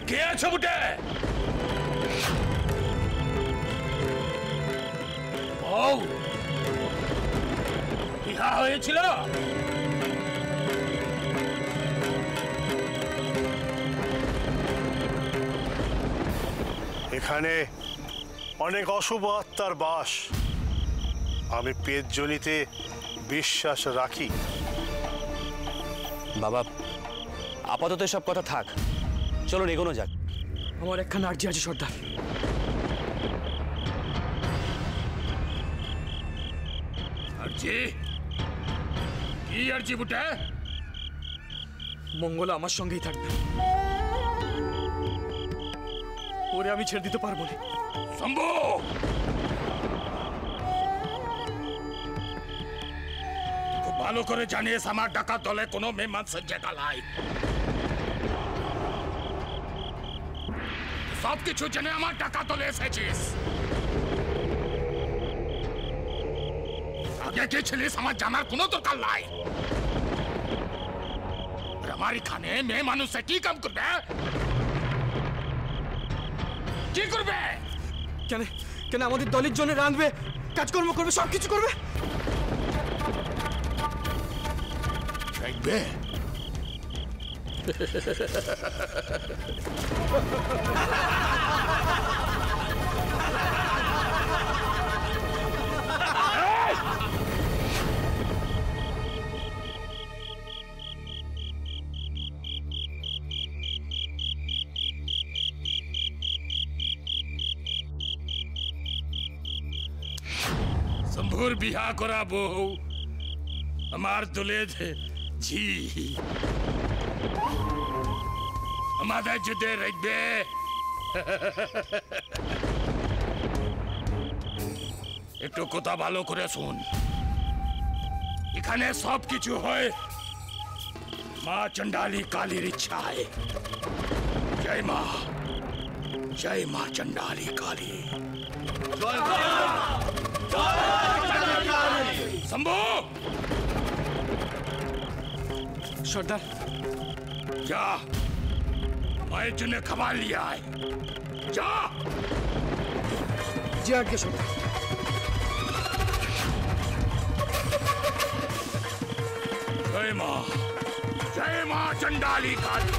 কে আছো বুটে? বউ বিহা হয়েছিল? এখানে অনেক অশুভ আত্মার বাস। আমি পেটজনিতে বিশ্বাস রাখি। বাবা আপাতত সব কথা থাক, চলো এগোনো যাক। আমার একখানা আর্জি আছে সর্দার। আর্জি? কি আর্জি বুটে? মঙ্গলা আমার সঙ্গেই থাকবে, ওরে আমি ছেড়ে দিতে পারবো না। শম্ভু, খুব ভালো করে জানিস আমার ডাকাত দলে কোনো মেহমান জায়গা নাই। সবকিছু জেনে আমার ডাকাত দলে এসেছিস। আগে কে ছিলিস আমার জানার কোনো দরকার নাই। আমার এখানে মেয়ে মানুষে কি কাম করবে? কি করবে? কেন কেন আমাদের দলের জন্য রাঁধবে, কাজকর্ম করবে, সবকিছু করবে। দেখবে শম্ভুর বিহা করা বউ আমার দলে জি আমাদের যুদ্ধে রাখবে। একটু কথা ভালো করে শুন। এখানে সব কিছু হয় মা চন্ডালী কালীর ইচ্ছায়। জয় মা চন্ডালী কালী। শম্ভু সর্দার যা মায়ের জন্য খাবার নিয়ে আয়। যা। জি আজ্ঞে সর্দার। जय मां चंडाली काली।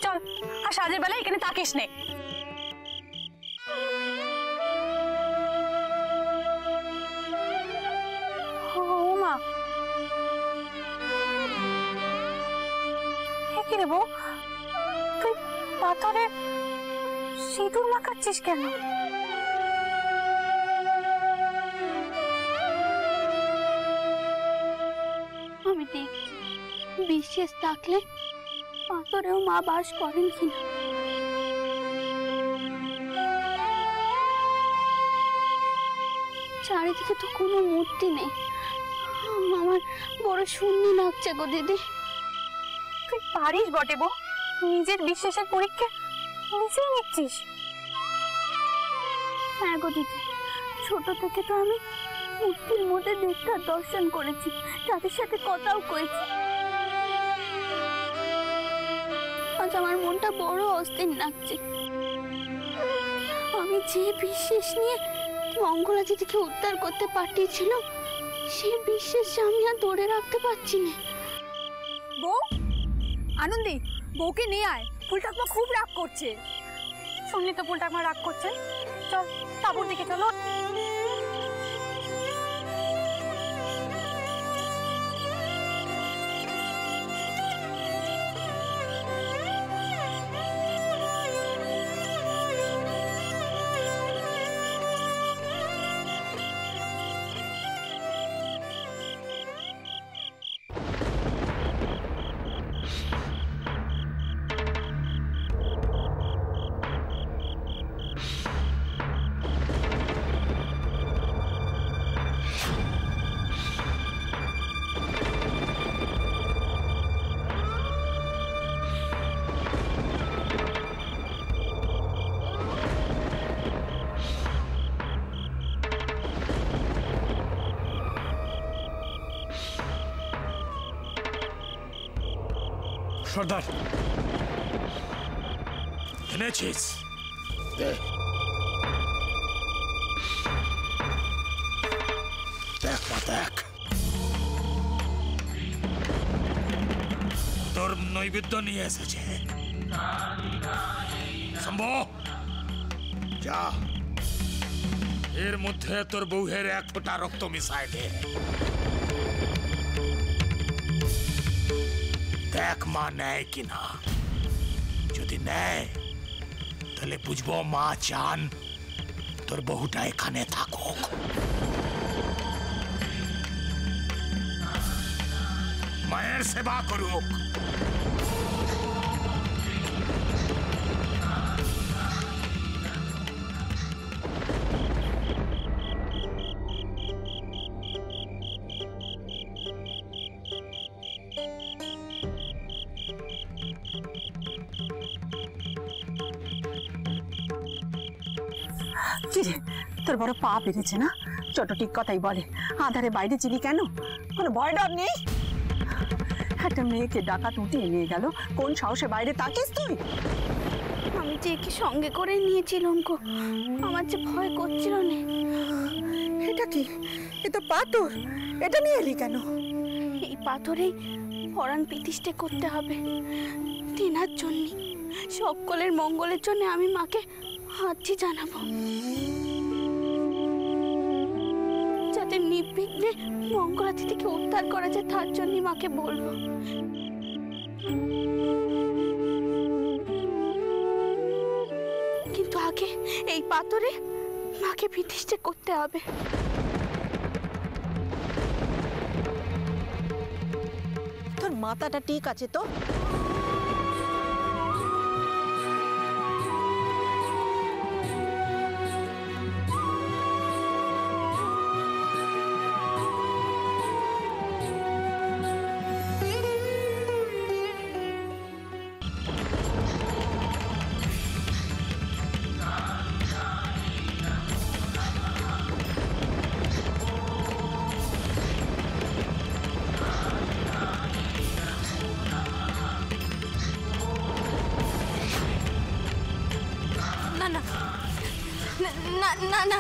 চল আর সাজের বেলা এখানে থাকিস নে। মা কি রে বউ, তুই পাথরে সিঁদুর মাখাচ্ছিস কেন? আমি দেখ বিশেষ থাকলে পাথরেও মা বাস করেন কিনা। চারিদিকে তো কোনো মূর্তি নেই, আমার বড় শূন্য লাগছে গো দিদি। তুই পারিস বটে বউ, নিজের বিশ্বাসের পরীক্ষা নিজেই নিচ্ছিস। হ্যাঁ গো দিদি, ছোট থেকে তো আমি মূর্তির মধ্যে দেবতার দর্শন করেছি, তাদের সাথে কথাও করেছি। আজ আমার মনটা বড় অস্থির লাগছে। আমি যে বিশ্বাস নিয়ে মঙ্গলা দিদিকে উদ্ধার করতে পাঠিয়েছিলাম, সেই বিশ্বাস আমি আর ধরে রাখতে পারছি না। বউ, আনন্দী বউকে নিয়ে আয়, ফুল ঠাকুমা খুব রাগ করছে। শুনলি তো ফুল ঠাকুমা রাগ করছে। চল তাঁবুর দিকে চলো। সর্দার এনেছিস? দে দেখ মা দেখ, তোর নৈবেদ্য নিয়ে এসেছে। শম্ভু যা, এর মধ্যে তোর বউয়ের এক ফোঁটা রক্ত মিশায় দে। দেখ মা নেয় কিনা, যদি নেয় তাহলে বুঝবো মা চান তোর বহুটা এখানে থাকুক। মায়ের সেবা করুক। কিরে তোর বড় পা বেড়েছে না? ছোট ঠিক কথাই বলে, আধারে বাইরে চিনি কেন? কোনো ভয় ডর নেই? একটা মেয়েকে ডাকাত উঠিয়ে নিয়ে গেল, কোন সাহসে বাইরে তাকিস তুই? আমি যে একে সঙ্গে করে নিয়েছিলাম গো, আমার যে ভয় করছিল না। এটা কি? এ তো পাথর, এটা নিয়ে এলি কেন? এই পাথরেই পরাণ প্রতিষ্ঠা করতে হবে তেনার জন্য। সকলের মঙ্গলের জন্য আমি মাকে হাতটি জানাবো, যাতে নির্বিঘ্নে মঙ্গলাতি থেকে উদ্ধার করা যায়, তার জন্য মাকে বলবো। কিন্তু আগে এই পাথরে মাকে প্রতিষ্ঠা করতে হবে। তোর মাথাটা ঠিক আছে তো? না না না,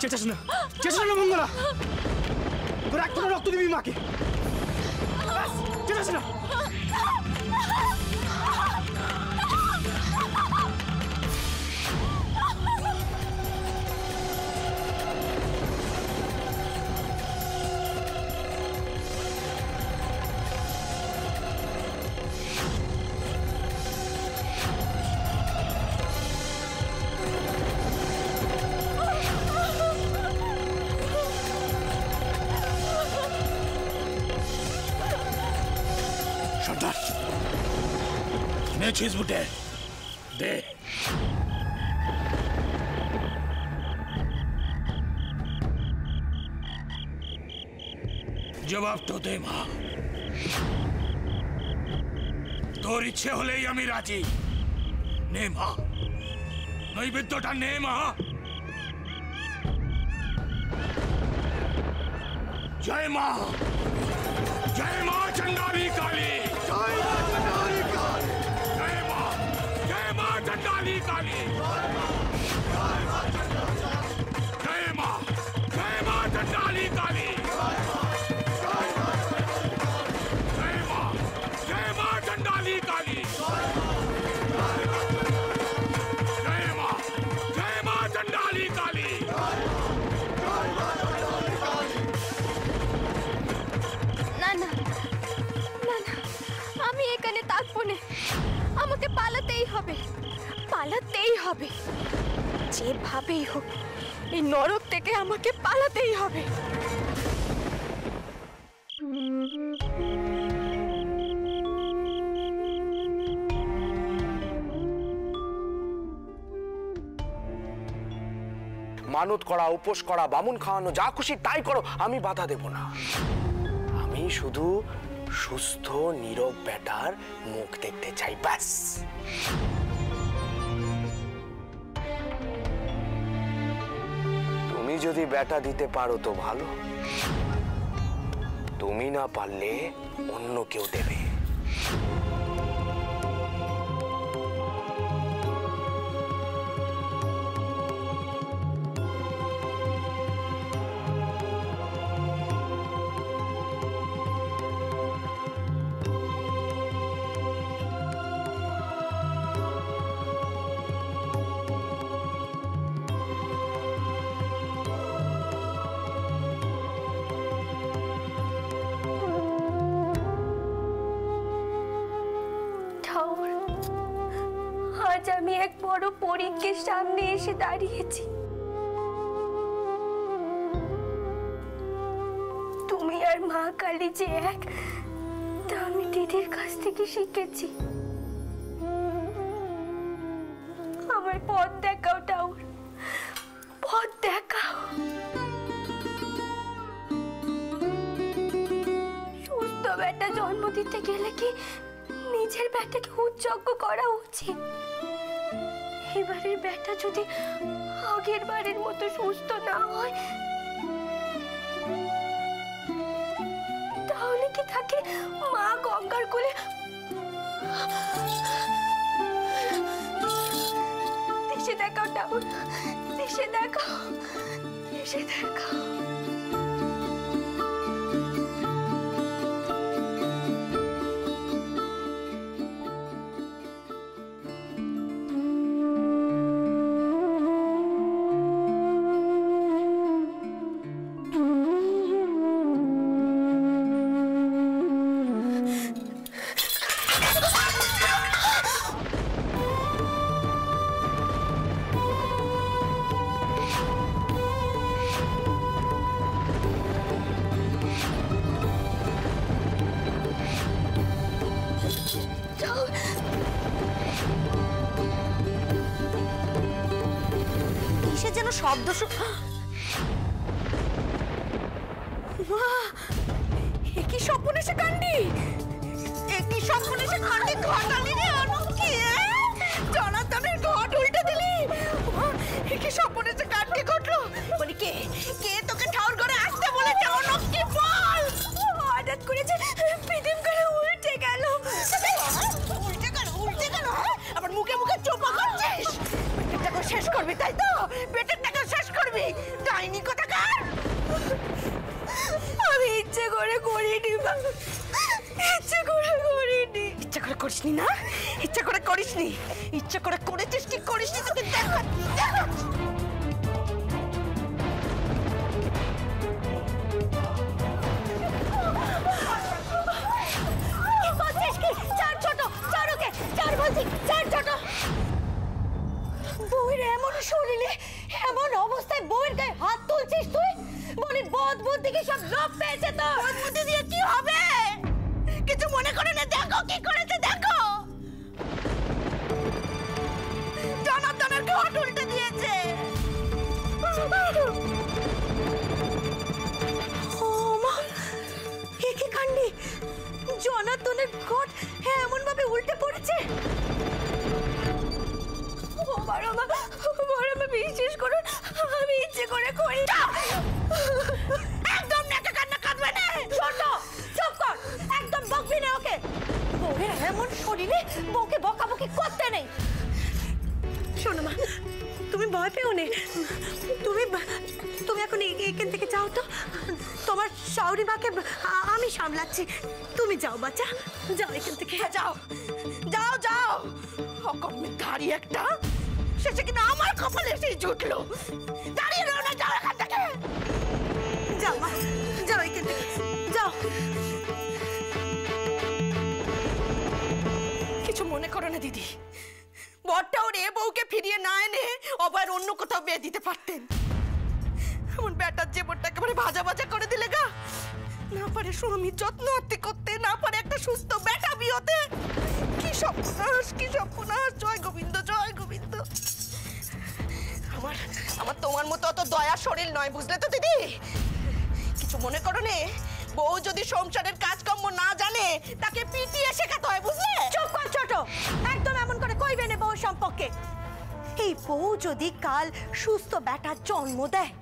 চেঁচাস না, চেঁচাস না মঙ্গলা, তোর এক ফোঁটা রক্ত দিবি মাকে। চেঁচাস না। এনেছিস বুটে? দে। জবাব তো দে মা। তোর ইচ্ছে হলেই আমি রাজি। নে মা, নৈবেদ্যটা নে মা। জয় মা, জয় মা চন্ডালী কালী, জয় মা চন্ডালী কালী, জয় মা, জয় মা চন্ডালী কালী, জয় মা, জয় মা চন্ডালী কালী। चंडाली काली जय मां चंडाली काली। না না না না, আমি এখানে থাকবো না। আমাকে পালাতেই হবে, পালাতেই হবে, যেভাবেই হোক এই নরক থেকে আমাকে পালাতেই হবে। মানত করা, উপোস করা, বামুন খাওয়ানো, যা খুশি তাই করো, আমি বাধা দেব না। আমি শুধু সুস্থ নীরব বেটার মুখ দেখতে চাই, ব্যাস। তুমি যদি বেটা দিতে পারো তো ভালো, তুমি না পারলে অন্য কেউ দেবে। আজ আমি এক বড় পরীক্ষার সামনে এসে দাঁড়িয়েছি। তুমি আর মা কালী যে এক, তা আমি দিদির কাছ থেকে শিখেছি। আমার পথ দেখাও ঠাকুর, পথ দেখাও। সুস্থ বেটা জন্ম দিতে গেলে কি নিজের বেটাকে উৎসর্গ করা উচিত? এবারের বেটা যদি আগের বারের মতো সুস্থ না হয়, তাহলে কি তাকে মা গঙ্গার কোলে দেশে দেখাও ঠাকুর, দেশে দেখাও, দেশে দেখাও। যেন শব্দ একই স্বপ্নে সে কান্ডি, একই স্বপ্নে সে কান্ডি ঘটালি রে অনুকি, জনাতনের ঘট উল্টে দিলি। একই স্বপ্নে সে কান্ডি ঘটলো, বলি কে কে তোকে ঠাউর করে আসতে বলেছে অনুকি বল। হঠাৎ করে যে পিদিম করে উল্টে গেল, উল্টে গেল, উল্টে গেল, আবার মুখে মুখে চোপা করছিস। পেটেরটাকে শেষ করবি তাই তো, পেটেরটাকে শেষ করবি, ডাইনি কোথাকার। আমি ইচ্ছে করে করিনি, ইচ্ছে করে করিনি। ইচ্ছে করে করিসনি না, ইচ্ছে করে করিসনি, ইচ্ছে করে করেছিস কি করিসনি তোকে দেখা দেখা। বউয়ের এমন শরীরে এমন অবস্থায় বউয়ের গায়ে হাত তুলছিস তুই? বলি বোধ বুদ্ধি কি সব লোপ পেয়েছে তো? বোধ বুদ্ধি দিয়ে কি হবে? কিছু মনে করে না, দেখো কি করেছে দেখো। জনাতনের ঘট উল্টে দিয়েছে। ও মা, এ কি কাণ্ডি! জনাতনের ঘট এমন ভাবে উল্টে পড়েছে। বিশেষ করুন, আমি ইচ্ছে করে করি না। একদম নাকে কান্না কাঁদবে না। ছোট চুপ কর, একদম বকবি না ওকে। বউয়ের এমন শরীরে বউকে বকাবকি করতে নেই। শোনো মা, তুমি ভয় পেও না, তুমি এখন এখান থেকে যাও তো, তোমার শাওরি মাকে আমি সামলাচ্ছি, তুমি যাও বাচ্চা, যাও এখান থেকে। যাও যাও যাও, অকর্মের ধাড়ি একটা, শেষে কিনা আমার কপালে এসে জুটলো। দাঁড়িয়ে রও না, যাও এখান থেকে। যাও মা, যাও এখান থেকে, যাও। কিছু মনে করো না দিদি, বরটা ওর এ বউকে ফিরিয়ে না এনে আবার অন্য কোথাও বিয়ে দিতে পারতেন। এমন বেটার জীবনটা একেবারে ভাজা ভাজা করে দিলে গা। না পারে স্বামীর যত্ন আত্তি করতে, না পারে একটা সুস্থ বেটা বিয়েতে। কি সর্বনাশ, কি সর্বনাশ! জয় গোবিন্দ, জয় গোবিন্দ। আমার তোমার মতো অত দয়া শরীর নয়, বুঝলে তো দিদি? কিছু মনে করো নে, বউ যদি সংসারের কাজকর্ম না জানে তাকে পিটিয়ে শেখাতে হয়, বুঝলে? চুপ কর ছোট, একদম এমন করে কইবে না বউ সম্পর্কে। এই বউ যদি কাল সুস্থ বেটার জন্ম দেয়,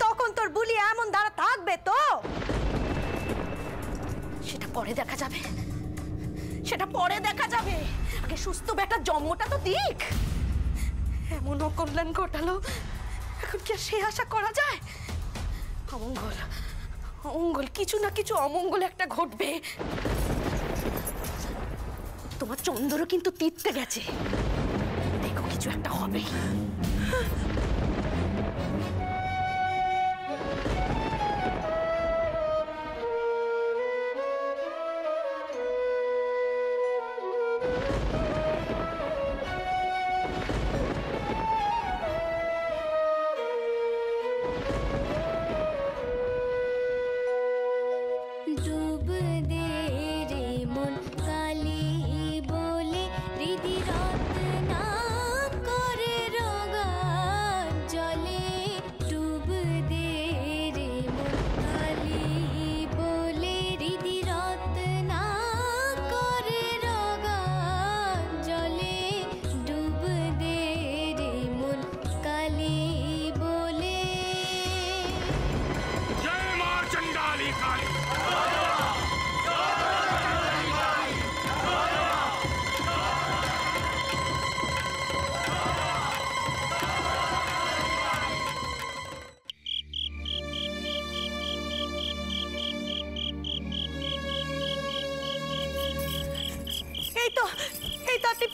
তখন তোর বুলি এমন দ্বারা থাকবে তো? সেটা পরে দেখা যাবে, সেটা পরে দেখা যাবে। আগে সুস্থ বেটার জন্মটা তো দিক। এমন অকল্যাণ ঘটালো, এখন কি আর সে আশা করা যায়? অমঙ্গল, অমঙ্গল, কিছু না কিছু অমঙ্গল একটা ঘটবে। তোমার চন্দ্রও কিন্তু তীর্থে গেছে, দেখো কিছু একটা হবে।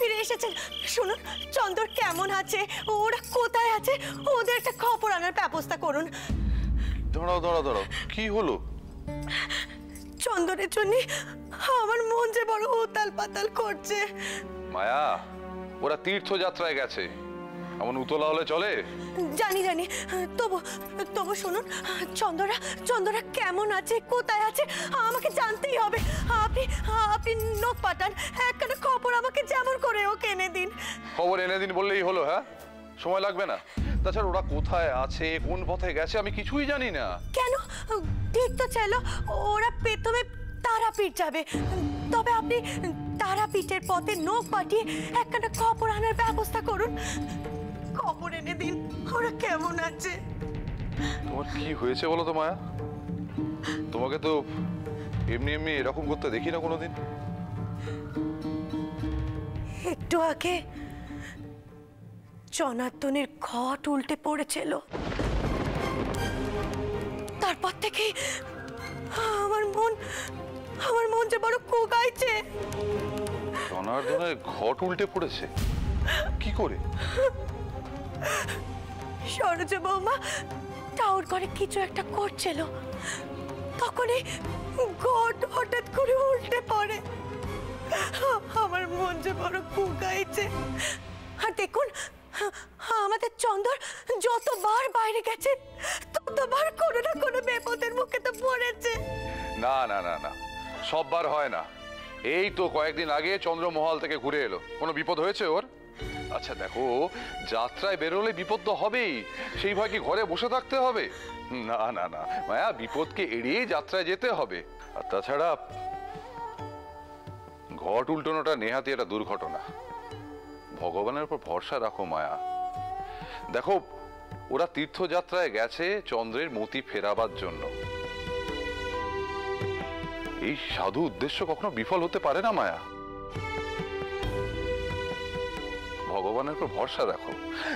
ফিরে এসেছেন। শুনুন, চন্দর কেমন আছে, ওরা কোথায় আছে, ওদের একটা খবর আনার ব্যবস্থা করুন। দাঁড়াও দাঁড়াও দাঁড়াও, কি হলো? চন্দরের জন্য আমার মন যে বড় উতাল পাতাল করছে। মায়া, ওরা তীর্থযাত্রায় গেছে, এমন উতলা হলে চলে? জানি জানি, তবু তবু শুনুন, চন্দরা কেমন আছে, কোথায় আছে, আমাকে জানতেই হবে। আপনি আপনি নোট পাঠান, একটা খবর আমাকে যেমন করে ওকে এনে দিন। খবর এনে দিন বললেই হলো? হ্যাঁ, সময় লাগবে না। তাছাড়া ওরা কোথায় আছে, কোন পথে গেছে, আমি কিছুই জানি না। কেন? ঠিক তো চাইলো ওরা প্রথমে তারাপীঠ যাবে, তবে আপনি তারাপীঠের পথে নোক পাঠিয়ে একটা খবর আনার ব্যবস্থা করুন। খবর এনে দিন, ওরা কেমন আছে। তোমার কি হয়েছে বলো তো মায়া? তোমাকে তো এমনি এমনি এরকম করতে দেখি না কোনোদিন। একটু আগে জনার্দনের ঘট উল্টে পড়েছিল, তারপর থেকে আমার মন যে বড় কোগাইছে। জনার্দনের ঘট উল্টে পড়েছে? কি করে? সরোজ বৌমা টাউর ঘরে কিছু একটা করছিল, তখনই ঘট হঠাৎ করে উল্টে পড়ে। আমার মন যে বড় কোগাইছে। আর দেখুন, আমাদের চন্দর যতবার বাইরে গেছে ততবার কোনো না কোনো বিপদের মুখে তো পড়েছে। না না না না, সববার হয় না। এই তো কয়েকদিন আগে চন্দ্রমহল থেকে ঘুরে এলো, কোনো বিপদ হয়েছে ওর? আচ্ছা দেখো, যাত্রায় বেরোলে বিপদ তো হবেই, সেই ভয় কি ঘরে বসে থাকতে হবে? না না না মায়া, বিপদকে এড়িয়েই যাত্রায় যেতে হবে। আর তাছাড়া ঘট উল্টানোটা নেহাতি একটা দুর্ঘটনা। ভগবানের উপর ভরসা রাখো মায়া। দেখো, ওরা তীর্থযাত্রায় গেছে চন্দ্রের মতি ফেরাবার জন্য। এই সাধু উদ্দেশ্য কখনো বিফল হতে পারে না মায়া। ভগবানের উপর ভরসা রাখো।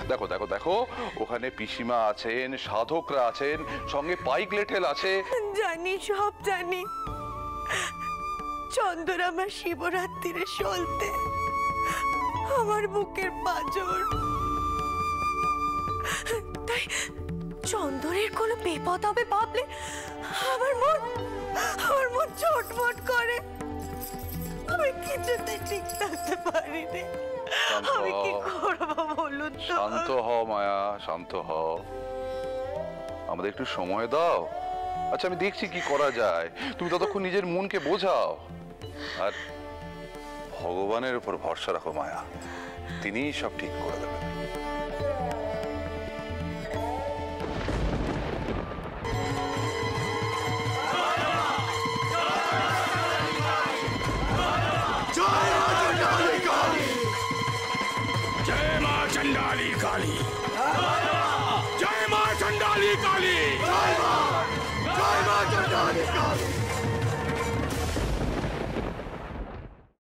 দেখো দেখো দেখো, ওখানে পিসিমা আছেন, সাধকরা আছেন, সঙ্গে পাইক লেঠেল আছে। জানি, সব জানি। চন্দর আমার শিবরাত্রিরে সলতে, আমার বুকের পাঁজর। তাই চন্দরের কোনো বিপদ হবে ভাবলে আমার মন চটমট করে। আমি কিছুতে ঠিক থাকতে পারি না। আমি কি করবো বলুন তো? শান্ত হও মায়া, শান্ত হও, আমাদের একটু সময় দাও। আচ্ছা আমি দেখছি কি করা যায়, তুমি ততক্ষণ নিজের মনকে বোঝাও আর ভগবানের উপর ভরসা রাখো মায়া, তিনিই সব ঠিক করে দেবেন। जय मां चंडाली काली, जय मां चंडाली काली, जय मां चंडाली काली।